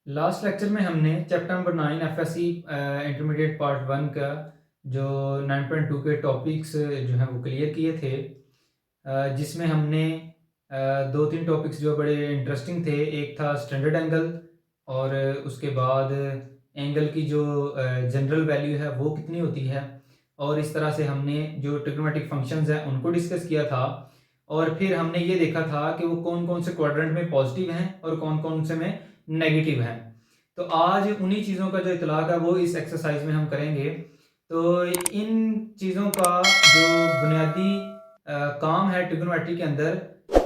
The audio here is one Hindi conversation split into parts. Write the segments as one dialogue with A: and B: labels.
A: लास्ट लेक्चर में हमने chapter number 9 FSc intermediate part 1 का जो 9.2 के टॉपिक्स जो हैं वो क्लियर किए थे, जिसमें हमने दो तीन टॉपिक्स जो बड़े इंटरेस्टिंग थे। एक था स्टैंडर्ड एंगल और उसके बाद एंगल की जो जनरल वैल्यू है वो कितनी होती है, और इस तरह से हमने जो ट्रिग्नोमेट्रिक फंक्शंस हैं उनको डिस्कस किया था। और फिर हमने ये देखा था कि वो कौन कौन से क्वाड्रेंट में पॉजिटिव हैं और कौन कौन से में नेगेटिव हैं। तो आज उन्हीं चीज़ों का जो इतलाक है वो इस एक्सरसाइज में हम करेंगे। तो इन चीज़ों का जो बुनियादी काम है ट्रिग्नोमेट्री के अंदर,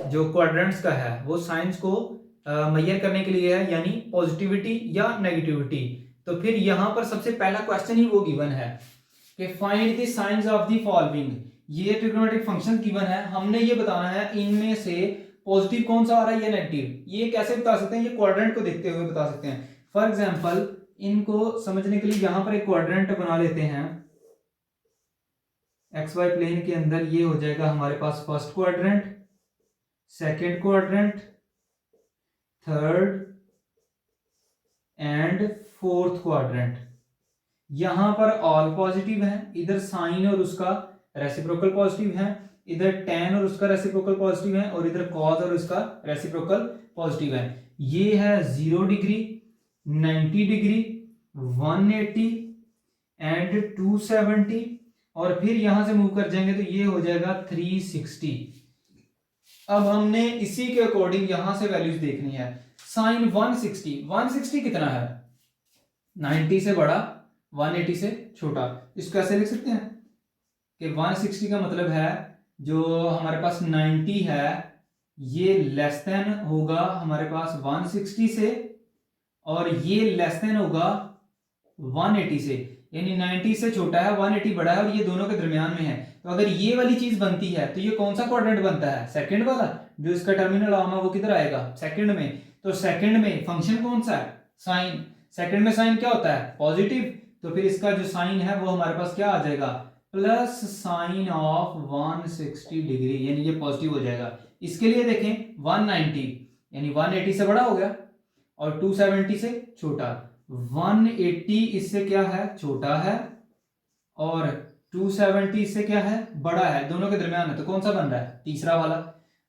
A: जो क्वाड्रेंट्स का है, वो साइंस को मेजर करने के लिए है, यानी पॉजिटिविटी या नेगेटिविटी। तो फिर यहाँ पर सबसे पहला क्वेश्चन ही वो गिवन है कि find the science of the following. ये ट्रिग्नोमेट्रिक फंक्शन गिवन है, हमने ये बताना है इनमें से पॉजिटिव कौन सा आ रहा है या नेगेटिव। ये कैसे बता सकते हैं? ये क्वाड्रेंट को देखते हुए बता सकते हैं। फॉर एग्जाम्पल, इनको समझने के लिए यहां पर एक क्वाड्रेंट बना लेते हैं। एक्स वाई प्लेन के अंदर ये हो जाएगा हमारे पास first quadrant, second quadrant, third and fourth quadrant. यहां पर ऑल पॉजिटिव है, इधर साइन और उसका रेसिप्रोकल पॉजिटिव है, इधर टेन और उसका रेसिप्रोकल पॉजिटिव है, और इधर कॉस और उसका रेसिप्रोकल पॉजिटिव है। ये है 0 डिग्री, 90 डिग्री, 180 एंड 270, और फिर यहां से मूव कर जाएंगे तो ये हो जाएगा 360। अब हमने इसी के अकॉर्डिंग यहां से वैल्यूज देखनी है। साइन 160 कितना है? 90 से बड़ा, 180 से छोटा। इसको ऐसे लिख सकते हैं कि 160 का मतलब है जो हमारे पास 90 है ये लेस देन होगा हमारे पास 160 से, और ये लेस देन होगा 180 से। यानी 90 से छोटा है, 180 बड़ा है, और ये दोनों के दरमियान में है। तो अगर ये वाली चीज बनती है तो ये कौन सा क्वाड्रेंट बनता है? सेकंड वाला। जो इसका टर्मिनल आर्म है वो किधर आएगा? सेकंड में। तो सेकंड में फंक्शन कौन सा है? साइन। सेकंड में साइन क्या होता है? पॉजिटिव। तो फिर इसका जो साइन है वो हमारे पास क्या आ जाएगा? प्लस साइन ऑफ 160 डिग्री, यानी ये पॉजिटिव हो जाएगा। इसके लिए देखें 190 यानी 180 से बड़ा हो गया, और 270 से छोटा। 180 इससे क्या है? छोटा है, और 270 इससे क्या है? बड़ा है। दोनों के दरमियान है, तो कौन सा बन रहा है? तीसरा वाला।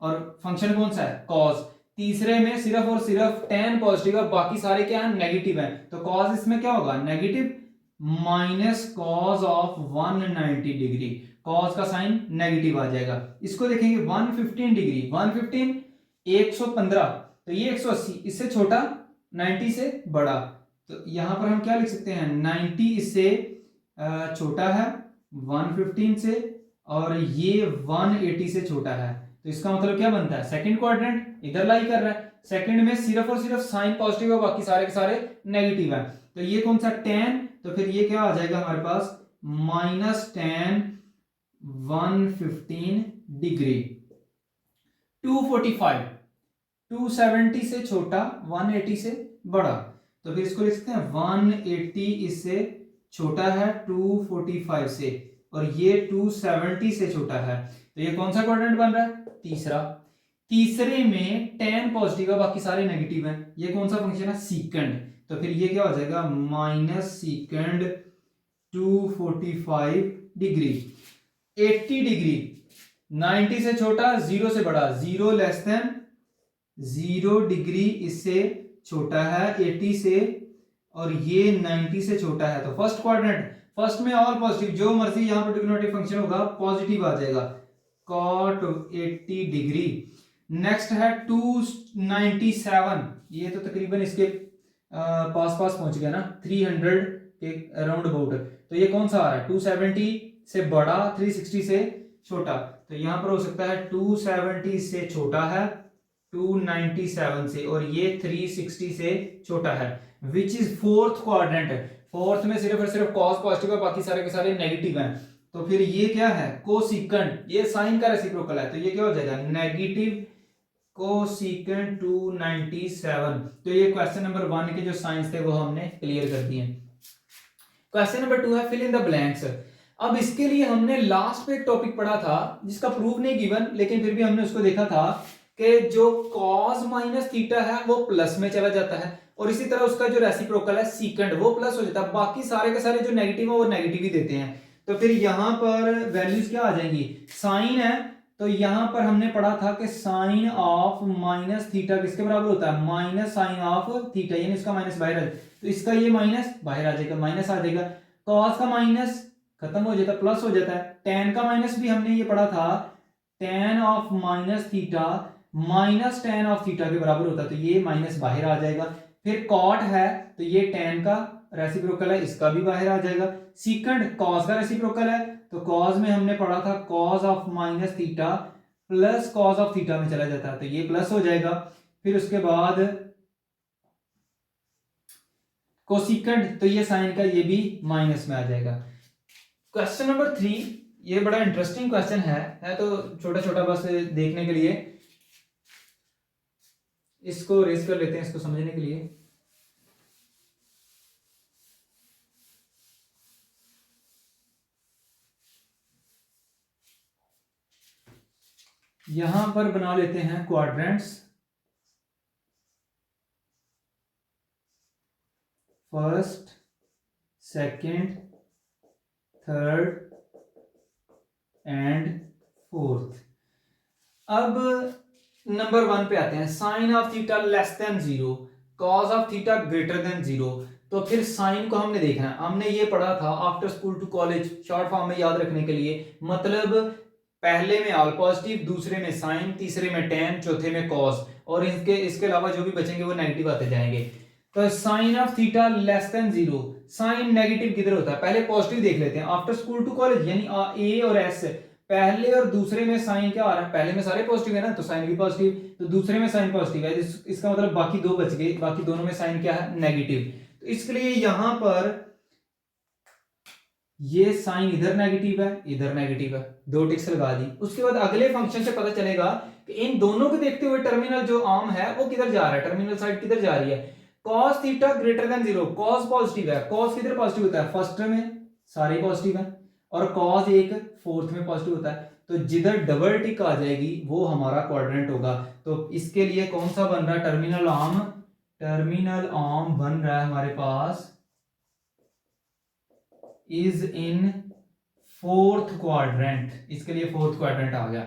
A: और फंक्शन कौन सा है? कॉस। तीसरे में सिर्फ और सिर्फ tan पॉजिटिव है, बाकी सारे क्या है? नेगेटिव है। तो कॉस इसमें क्या होगा? Negative minus cos of 190 degree. Cos का साइन नेगेटिव आ जाएगा। इसको देखेंगे 115 डिग्री, 115 115, तो ये 180 इससे छोटा, 90 से बड़ा। तो यहां पर हम क्या लिख सकते हैं? 90 इससे छोटा है 115 से, और ये 180 से छोटा है। तो इसका मतलब क्या बनता है? सेकंड क्वाड्रेंट इधर लाई कर रहा है। सेकंड में सिर्फ और सिर्फ साइन पॉजिटिव है, बाकी सारे के सारे नेगेटिव है। तो ये कौन सा? tan। तो फिर ये क्या आ जाएगा हमारे पास? Minus tan 115 degree. 245, 270 से छोटा, 180 से बड़ा। तो फिर इसको लिख सकते हैं 180 इससे छोटा है 245 से, और ये 270 से छोटा है। तो ये कौन सा क्वाड्रेंट बन रहा है? तीसरा। तीसरे में tan पॉजिटिव है, बाकी सारे नेगेटिव हैं। ये कौन सा फंक्शन है? सीकंड। तो फिर ये क्या हो जाएगा? Minus secant 245 degree. 80 डिग्री, 90 से छोटा, 0 से बड़ा, 0 लेस देन 0 डिग्री इससे छोटा है 80 से, और ये 90 से छोटा है। तो फर्स्ट क्वाड्रेंट, फर्स्ट में ऑल पॉजिटिव, जो मर्जी यहां पर ट्रिग्नोमेट्रिक फंक्शन होगा पॉजिटिव आ जाएगा, cot 80 डिग्री। नेक्स्ट है 297, ये तो तकरीबन इसके पास पास पहुंच गया ना, 300 के अराउंड अबाउट। तो ये कौन सा आ रहा है? 270 से बड़ा, 360 से छोटा। तो यहां पर हो सकता है 270 से छोटा है 297 से, और ये 360 से छोटा है। Which is fourth quadrant. Fourth में सिर्फ और सिर्फ कॉस पॉजिटिव है, बाकी सारे के सारे नेगेटिव हैं। तो फिर ये क्या है? कोसिकेंट। ये साइन का रेसिप्रोकल है, तो ये क्या हो जाएगा? Negative cosecant 297। तो ये क्वेश्चन नंबर 1 के जो साइंस थे वो हमने क्लियर कर दिए। क्वेश्चन नंबर 2 है फिल इन द ब्लैंक्स। अब इसके लिए हमने लास्ट पे एक टॉपिक पढ़ा था जिसका प्रूफ नहीं गिवन, लेकिन फिर भी हमने उसको देखा था कि जो cos माइनस थीटा है वो प्लस में चला जाता है, और इसी तरह उसका जो रेसिप्रोकल है सीकंड वो प्लस हो जाता है, बाकी सारे के सारे जो नेगेटिव है वो नेगेटिव ही देते हैं। तो फिर यहां पर वैल्यूज क्या आ जाएंगी, साइन है तो यहां पर हमने पढ़ा था कि साइन ऑफ माइनस थीटा किसके बराबर होता है, माइनस साइन ऑफ थीटा, यानी इसका माइनस बाहर आ, तो इसका ये माइनस बाहर आ जाएगा, माइनस आ जाएगा, कॉस का माइनस खत्म हो जाता है, प्लस हो जाता है, टेन का माइनस भी हमने ये पढ़ा था, ten of minus theta minus ten of theta के बराबर होता है, तो ये माइनस बाहर आ जाएगा। फिर कॉट है तो ये टेन का रेसिप्रोकल है, इसका भी बाहर आ जाएगा। सीकंड कॉस का रेसिप्रोकल है, तो कॉस में हमने पढ़ा था cos of minus theta plus cos of theta में चला जाता है, तो ये प्लस हो जाएगा। फिर उसके बाद कोसिकंड, तो ये साइन का ये भी माइनस में आ जाएगा। क्वेश्चन नंबर 3, ये बड़ा इंटरेस्टिंग क्वेश्चन है तो छोटा छोटा बस देखने के लिए इसको रेस कर लेते हैं, इसको समझने के लिए। यहां पर बना लेते हैं quadrants, first, second, third and fourth. अब नंबर 1 पे आते हैं, sine of theta less than 0, cos of theta greater than 0। तो फिर साइन को हमने देखना है, हमने ये पढ़ा था after school to college, short form में याद रखने के लिए, मतलब पहले में ऑल पॉजिटिव, दूसरे में साइन, तीसरे में टेन, चौथे में कॉस, और इसके अलावा जो भी बचेंगे वो नेगेटिव आते जाएंगे। तो sine of theta less than 0, sine negative किधर होता है, पहले पॉजिटिव देख लेते हैं, आफ्टर स्कूल टू कॉलेज यानी ए और एस, पहले और दूसरे में साइन क्या आ रहा है, पहले में सारे पॉजिटिव है ना, तो साइन भी पॉजिटिव, तो दूसरे में साइन पॉजिटिव है, इसका मतलब बाकी दो बच गए, बाकी दोनों में साइन क्या है, नेगेटिव। तो इसके लिए यहां पर ये साइन इधर नेगेटिव है, इधर नेगेटिव है, दो टिक्स लगा दी। उसके बाद अगले फंक्शन से पता चलेगा कि इन दोनों को देखते हुए टर्मिनल जो आर्म है वो किधर जा रहा है, टर्मिनल साइड किधर जा रही है। cos theta greater than 0, cos positive है, cos किधर पॉजिटिव होता है, फर्स्ट में सारे पॉजिटिव है, और cos एक फोर्थ में पॉजिटिव होता है, तो जिधर डबल टिक आ जाएगी वो हमारा क्वाड्रेंट होगा। तो इसके लिए कौन सा बन रहा है, टर्मिनल आर्म बन रहा है हमारे पास इज इन फोर्थ क्वाड्रेंट, इसके लिए फोर्थ क्वाड्रेंट आ गया।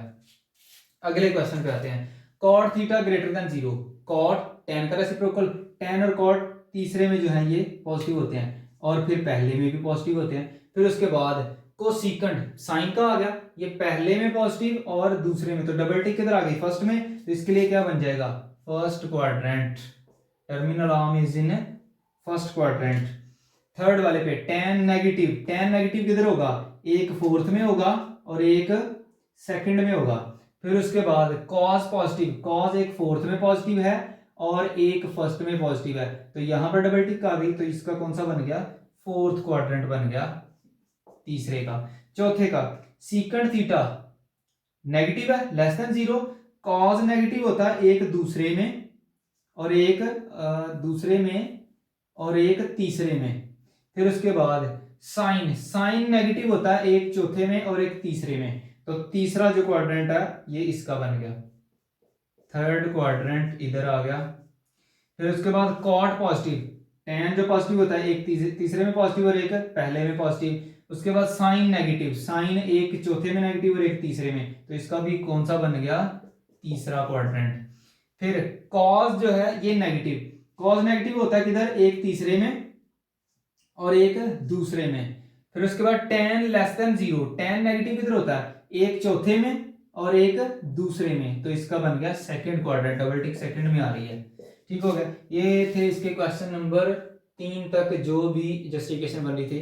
A: अगले क्वेश्चन पे आते हैं, cot theta greater than 0, cot tan का रेसिप्रोकल, टेन और कॉट तीसरे में जो है ये पॉजिटिव होते हैं, और फिर पहले में भी पॉजिटिव होते हैं। फिर उसके बाद कोसिकंड, साइन का आ गया, ये पहले में पॉजिटिव और दूसरे में, तो डबल टिक किधर आ गई, फर्स्ट में, तो इसके लिए क्या बन जाएगा, first quadrant, terminal arm is in first quadrant. Third वाले पे टेन नेगेटिव, टेन नेगेटिव किधर होगा, एक फोर्थ में होगा और एक सेकंड में होगा। फिर उसके बाद कॉस पॉजिटिव, कॉस एक फोर्थ में पॉजिटिव है और एक फर्स्ट में पॉजिटिव है, तो यहां पर डबल टिक आ गई, तो इसका कौन सा बन गया, फोर्थ क्वाड्रेंट बन गया तीसरे का। चौथे का सीकंड थीटा नेगेटिव है, लेस देन 0, कॉस नेगेटिव होता है एक दूसरे में और एक दूसरे में और एक तीसरे में। फिर उसके बाद साइन, साइन नेगेटिव होता है एक चौथे में और एक तीसरे में, तो तीसरा जो क्वाड्रेंट है ये इसका बन गया, थर्ड क्वाड्रेंट इधर आ गया। फिर उसके बाद कॉट पॉजिटिव, टेन जो पॉजिटिव होता है एक तीसरे में पॉजिटिव और एक पहले में पॉजिटिव। उसके बाद साइन नेगेटिव, साइन एक चौथे में नेगेटिव और एक तीसरे में, तो इसका भी कौन सा बन गया, तीसरा क्वाड्रेंट। फिर कॉस जो है ये नेगेटिव, कॉस नेगेटिव होता है किधर, एक तीसरे में और एक दूसरे में। फिर उसके बाद ten less than 0, ten negative किधर होता है, एक चौथे में और एक दूसरे में, तो इसका बन गया second quadrant, double tick second में आ रही है। ठीक हो गया, ये थे इसके क्वेश्चन नंबर 3 तक जो भी जस्टिफिकेशन बन रही थी।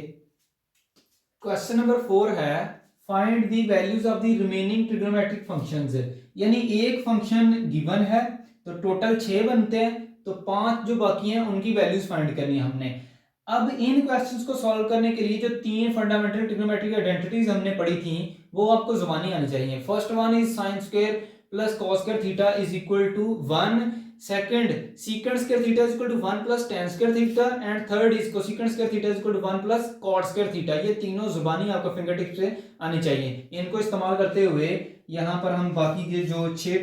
A: क्वेश्चन नंबर 4 है, find the values of the remaining trigonometric functions, यानी एक फंक्शन गिवन है तो टोटल 6 बनते हैं, तो 5 जो बाकी हैं उनकी वैल्यूज फाइंड करनी है हमने। अब इन क्वेश्चंस को सॉल्व करने के लिए जो 3 फंडामेंटल ट्रिग्नोमेट्रिक आइडेंटिटीज हमने पढ़ी थी वो आपको जुबानी आनी चाहिए। First one is sine square plus cos square theta is equal to 1, second secant square theta is equal to 1 plus tan square theta, and third is cosecant square theta is equal to 1 plus cot square theta. ये तीनों जुबानी आपको फिंगर टिप से आनी चाहिए। इनको इस्तेमाल करते हुए यहाँ पर हम बाकी के जो 5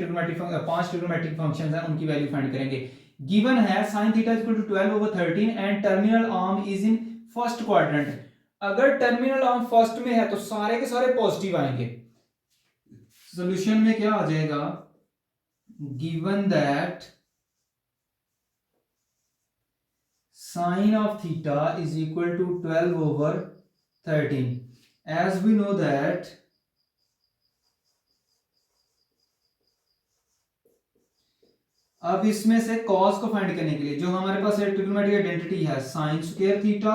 A: ट्रिग्नोमेट्रिक फंक्शंस हैं उनकी वैल्यू फाइंड करेंगे। गिवन है sin theta equal to 12/13 and terminal arm is in first quadrant. अगर टर्मिनल आर्म फर्स्ट में है तो सारे के सारे पॉजिटिव आएंगे। सॉल्यूशन में क्या आ जाएगा, given that sin of theta is equal to 12/13, as we know that अब इसमें से cos को फाइंड करने के लिए जो हमारे पास ट्रिग्नोमेट्रिक आइडेंटिटी है sin स्क्वायर थीटा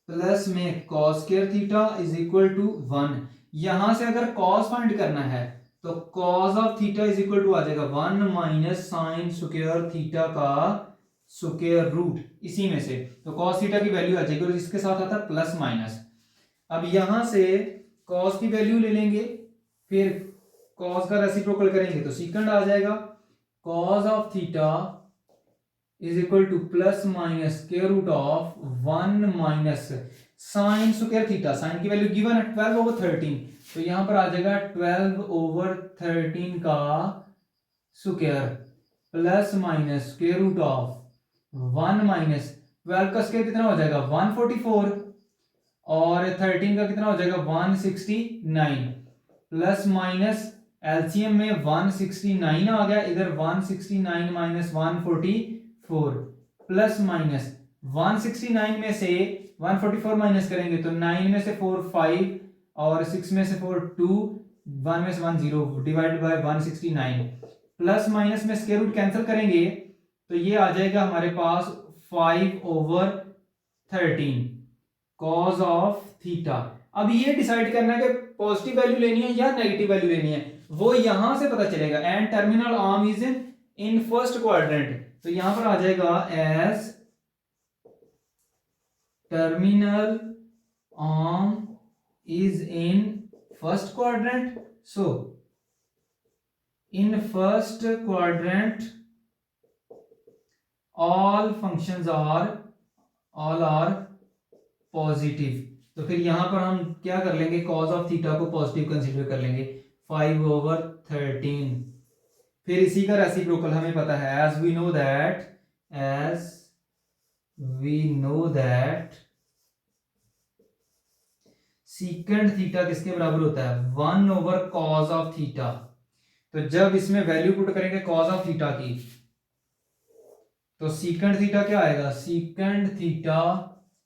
A: प्लस में cos square theta is equal to 1। यहां से अगर cos फाइंड करना है तो cos of theta is equal to आ जाएगा 1 माइनस साइन स्क्वायर थीटा का स्क्वायर रूट, इसी में से तो cos थीटा की वैल्यू आ जाएगी और इसके साथ आता है प्लस माइनस। अब यहां से cos की वैल्यू ले लेंगे, फिर cos का रेसिप्रोकल करेंगे तो सीकंड आ जाएगा। cos of theta is equal to plus minus square root of 1 minus sine square theta, sine की वैल्यू गिवन है 12/13, तो यहां पर आ जाएगा 12/13 का square plus minus square root of 1 minus 12 का स्क्वायर कितना हो जाएगा 144 और 13 का कितना हो जाएगा 169 प्लस माइनस एलसीएम में 169 आ गया, इधर 169 माइनस 144 प्लस माइनस 169 में से 144 माइनस करेंगे तो 9 में से 4 5 और 6 में से 4 2, 1 में से 1 0 डिवाइड बाय 169 प्लस माइनस में स्क्वायर रूट कैंसिल करेंगे तो ये आ जाएगा हमारे पास 5/13 cos ऑफ थीटा। अब ये डिसाइड करना है कि पॉजिटिव वैल्यू लेनी है या नेगेटिव वैल्यू लेनी है, वो यहां से पता चलेगा। And terminal arm is in first quadrant, तो यहां पर आ जाएगा as terminal arm is in first quadrant, so in first quadrant all functions are positive। तो फिर यहां पर हम क्या कर लेंगे, cos ऑफ थीटा को पॉजिटिव कंसीडर कर लेंगे 5/13। फिर इसी का रेसिप्रोकल हमें पता है, as we know that secant theta किसके बराबर होता है 1/cos ऑफ थीटा। तो जब इसमें वैल्यू पुट करेंगे cos ऑफ थीटा की तो सीकेंड थीटा क्या आएगा, secant theta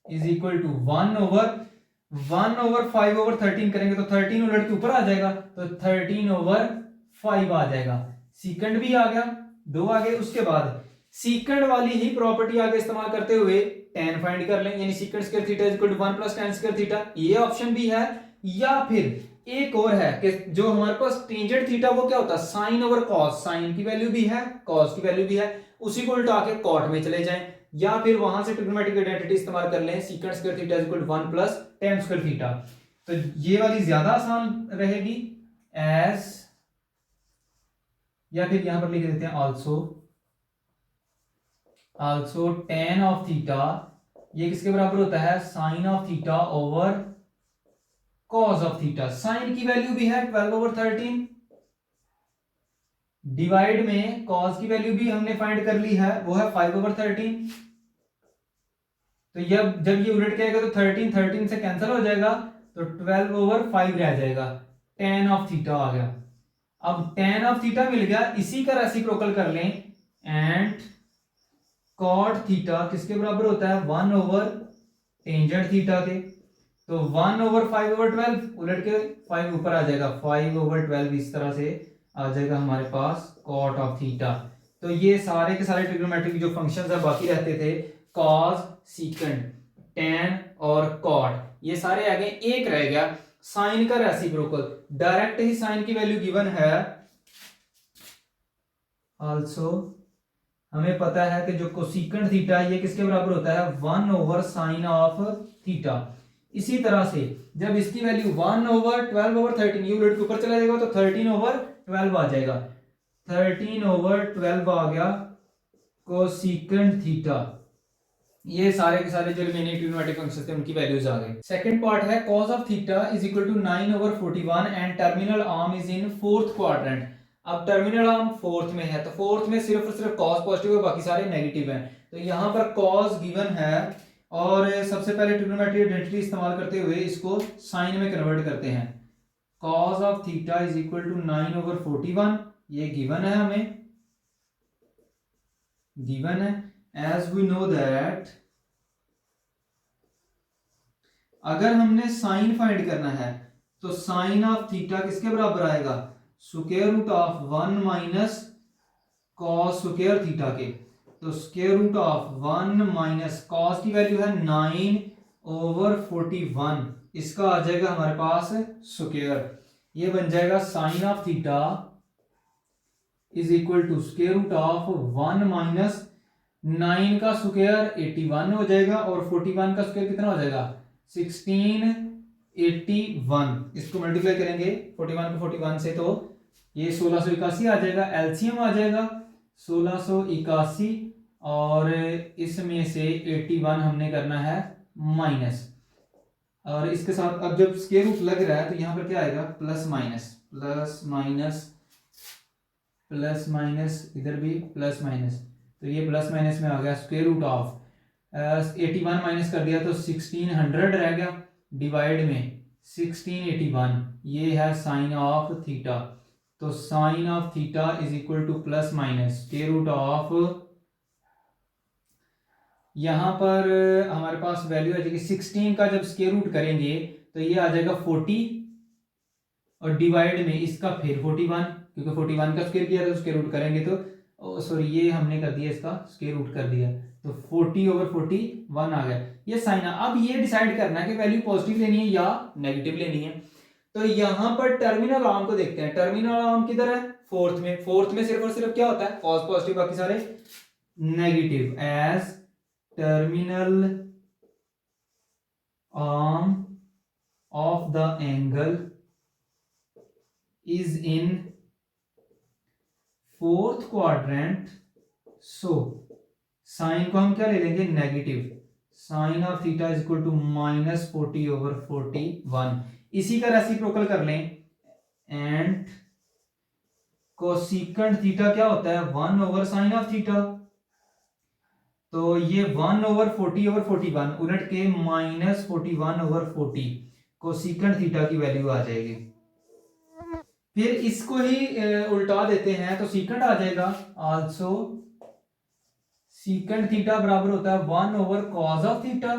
A: is equal to 1/5/13 करेंगे तो 13 उलट के ऊपर आ जाएगा तो 13/5 आ जाएगा। सीकेंड भी आ गया, 2 आ गए। उसके बाद सीकेंड वाली ही प्रॉपर्टी आगे इस्तेमाल करते हुए tan फाइंड कर लें, यानी secant square theta is equal to 1 plus tan square theta. ये ऑप्शन भी है, या फिर एक और है कि जो हमारे पास टेंजेंट थीटा वो क्या होता है sin/cos, साइन की वैल्यू भी है cos की वैल्यू भी है, उसी को उल्टा के कॉट में चले जाएं, या फिर वहां से ट्रिग्नोमेट्रिक आइडेंटिटी इस्तेमाल कर लें secant square theta is equal to 1 plus tan square theta. तो ये वाली ज्यादा आसान रहेगी एज, या फिर यहां पर लिख देते हैं आल्सो tan ऑफ थीटा, ये किसके बराबर होता है sin of theta over cos of theta. Sine की वैल्यू भी है 12/13, डिवाइड में cos की वैल्यू भी हमने फाइंड कर ली है, वो है 5/13। तो जब ये उलट के आएगा तो 13 से कैंसिल हो जाएगा तो 12/5 रह जाएगा, tan ऑफ थीटा आ गया। अब tan ऑफ थीटा मिल गया, इसी का रेसिप्रोकल कर लें एंड cot थीटा किसके बराबर होता है 1/टेंजेंट थीटा के, तो 1/5/12 उलट के 5 ऊपर आ जाएगा 5/12, इस तरह से आ जाएगा हमारे पास cot ऑफ थीटा। तो ये सारे के सारे ट्रिग्नोमेट्रिक जो फंक्शंस है बाकी रहते थे cos, secant, tan और cot, ये सारे आगे। एक रह गया साइन का रेसिप्रोकल, डायरेक्ट ही साइन की वैल्यू गिवन है। आल्सो हमें पता है कि जो कोसेकेंट थीटा ये किसके बराबर होता है 1/sin ऑफ थीटा। इसी तरह से जब इसकी वैल्यू 1/12/13 ये उलट के ऊपर चला जाएगा तो 13/12 आ जाएगा, 13/12 आ गया कोसेकेंट थीटा। ये सारे के सारे जो रिमेनिंग ट्रिग्नोमेट्रिक फंक्शंस थे उनकी वैल्यूज आ गई। सेकंड पार्ट है cos of theta is equal to 9/41 and terminal arm is in fourth quadrant. अब टर्मिनल आर्म फोर्थ में है तो फोर्थ में सिर्फ और सिर्फ cos पॉजिटिव है, बाकी सारे नेगेटिव हैं। तो यहाँ पर cos गिवन है और सबसे पहले ट्रिग्नोमेट्रिक आइडेंटिटी इस्तेमाल करते हुए इसको साइन में कन्वर्ट करते हैं। cos of theta is equal to 9/41, ये गिवन है, हमें गिवन है। एज वी नो दैट अगर हमने साइन फाइंड करना है तो साइन ऑफ थीटा किसके बराबर आएगा, square root of 1 minus cos square theta के। तो square root of 1 minus cos की वैल्यू है 9/41, इसका आ जाएगा हमारे पास स्क्वायर। ये बन जाएगा sine of theta is equal to square root of 1 minus 9 का स्क्वायर 81 हो जाएगा और 41 का स्क्वायर कितना हो जाएगा 1681। इसको मल्टीप्लाई करेंगे 41 को 41 से तो ये 1681 आ जाएगा, एलसीएम आ जाएगा 1681 और इसमें से 81 हमने करना है माइनस, और इसके साथ अब जब स्क्वायर रूट लग रहा है तो यहाँ पर क्या आएगा plus minus plus minus plus minus, इधर भी प्लस माइनस, तो ये प्लस माइनस में आ गया स्क्वायर रूट ऑफ 81 माइनस कर दिया तो 1600 रह गया, डिवाइड में 1681, ये है साइन ऑफ थीटा। तो sine of theta is equal to plus minus square root of, यहां पर हमारे पास वैल्यू आ जाएगी 16 का जब स्क्वायर रूट करेंगे तो ये आ जाएगा 40 और डिवाइड में इसका फिर 41, क्योंकि 41 का स्क्वायर किया तो स्क्वायर रूट करेंगे तो सॉरी ये हमने कर दिया इसका स्क्वायर रूट कर दिया तो 40/41 आ गया ये साइन। अब ये डिसाइड करना है कि वैल्यू पॉजिटिव लेनी है या नेगेटिव लेनी है। तो यहां पर टर्मिनल आर्म को देखते हैं, टर्मिनल आर्म किधर है फोर्थ में, फोर्थ में सिर्फ और सिर्फ क्या होता है कॉस पॉजिटिव बाकी सारे negative. As terminal arm of the angle is in fourth quadrant, so sine को हम क्या ले लेंगे negative, sine of theta is equal to -40/41। इसी का रेसिप्रोकल कर लें एंड कोसेकेंट थीटा क्या होता है 1/sin ऑफ थीटा, तो ये 1/40/41 उलट के -41/40 कोसेकेंट थीटा की वैल्यू आ जाएगी। फिर इसको ही उल्टा देते हैं तो सीकेंट आ जाएगा, आल्सो सीकेंट थीटा बराबर होता है 1/cos ऑफ थीटा,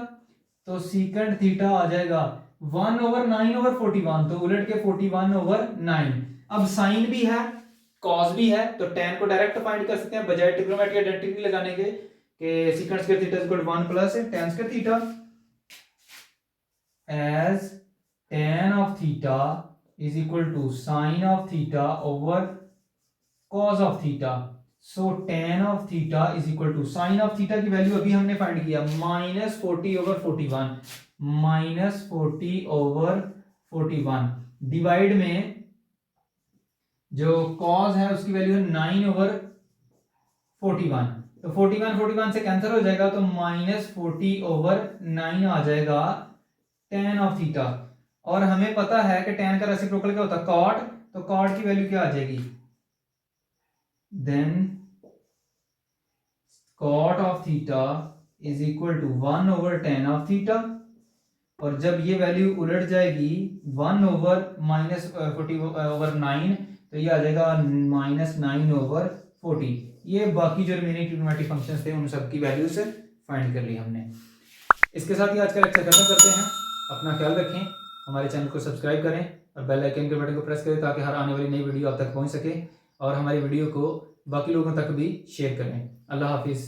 A: तो सीकेंट थीटा आ जाएगा 1/9/41, तो उलट के 41/9। अब साइन भी है कॉस भी है तो tan को डायरेक्ट फाइंड कर सकते हैं बजाय ट्रिग्नोमेट्रिक आइडेंटिटी लगाने के secant square theta is equal to 1 plus tan square theta, as tan of theta is equal to sine of theta over cos of theta, so tan of theta is equal to sine of theta की वैल्यू अभी हमने फाइंड किया -40/41, -40/41 डिवाइड में जो cos है उसकी वैल्यू है 9/41, तो 41 से कैंसिल हो जाएगा तो -40/9 आ जाएगा tan ऑफ थीटा। और हमें पता है कि tan का रेसिप्रोकल क्या होता है cot, तो cot की वैल्यू क्या आ जाएगी then cot of theta is equal to 1/tan of theta, और जब ये वैल्यू उलट जाएगी 1/-40/9 तो ये आ जाएगा -9/40। ये बाकी जो रिमेनिंग ट्रिग्नोमेट्रिक फंक्शंस थे उन सब की वैल्यूज फाइंड कर ली हमने। इसके साथ ही आज का लेक्चर खत्म करते हैं। अपना ख्याल रखें, हमारे चैनल को सब्सक्राइब करें और बेल आइकन के बटन को प्रेस करें ताकि हर आने वाली नई वीडियो आप तक पहुंच सके, और हमारी वीडियो को बाकी लोगों तक भी शेयर करें। अल्लाह हाफिज़।